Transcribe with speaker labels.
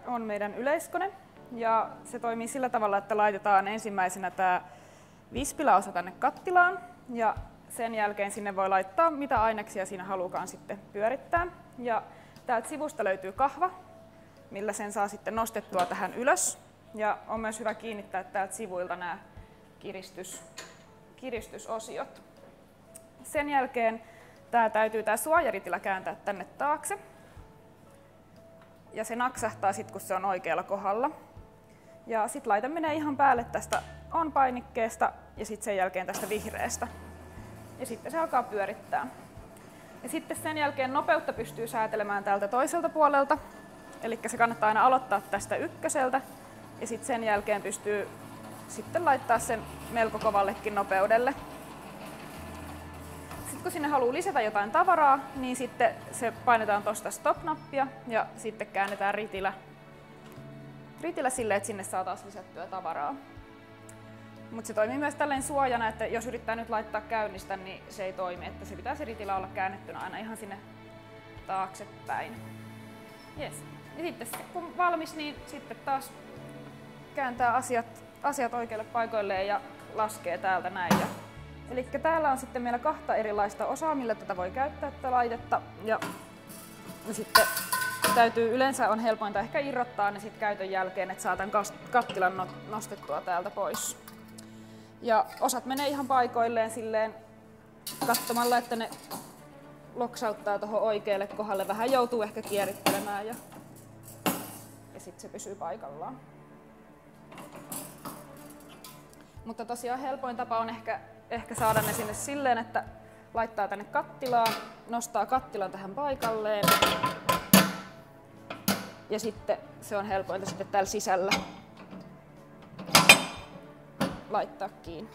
Speaker 1: on meidän yleiskone ja se toimii sillä tavalla, että laitetaan ensimmäisenä tämä vispiläosa tänne kattilaan ja sen jälkeen sinne voi laittaa mitä aineksia siinä halukaan sitten pyörittää. Ja täältä sivusta löytyy kahva, millä sen saa sitten nostettua tähän ylös. Ja on myös hyvä kiinnittää täältä sivuilta nämä kiristysosiot. Sen jälkeen tämä suojaritila kääntää tänne taakse. Ja se naksahtaa sitten, kun se on oikealla kohdalla. Ja sitten laite menee ihan päälle tästä on-painikkeesta ja sitten sen jälkeen tästä vihreästä. Ja sitten se alkaa pyörittää. Ja sitten sen jälkeen nopeutta pystyy säätelemään täältä toiselta puolelta. Eli se kannattaa aina aloittaa tästä ykköseltä. Ja sitten sen jälkeen pystyy sitten laittaa sen melko kovallekin nopeudelle. Sitten kun sinne haluaa lisätä jotain tavaraa, niin sitten se painetaan tuosta stop-nappia ja sitten käännetään ritillä silleen, että sinne saa taas lisättyä tavaraa. Mutta se toimii myös tälleen suojana, että jos yrittää nyt laittaa käynnistä, niin se ei toimi, että se pitää se ritila olla käännettynä aina ihan sinne taaksepäin. Yes. Ja sitten kun valmis, niin sitten taas kääntää asiat oikeille paikoilleen ja laskee täältä näin. Eli täällä on sitten meillä 2 erilaista osaa, millä tätä voi käyttää tätä laitetta. Ja sitten yleensä on helpointa ehkä irrottaa ne sitten käytön jälkeen, että saa tämän kattilan nostettua täältä pois. Ja osat menee ihan paikoilleen silleen katsomalla, että ne loksauttaa tuohon oikealle kohdalle. Vähän joutuu ehkä kierittelemään ja sitten se pysyy paikallaan. Mutta tosiaan helpoin tapa on ehkä saada ne sinne silleen, että laittaa tänne kattilaan, nostaa kattilan tähän paikalleen ja sitten se on helpointa sitten täällä sisällä laittaa kiinni.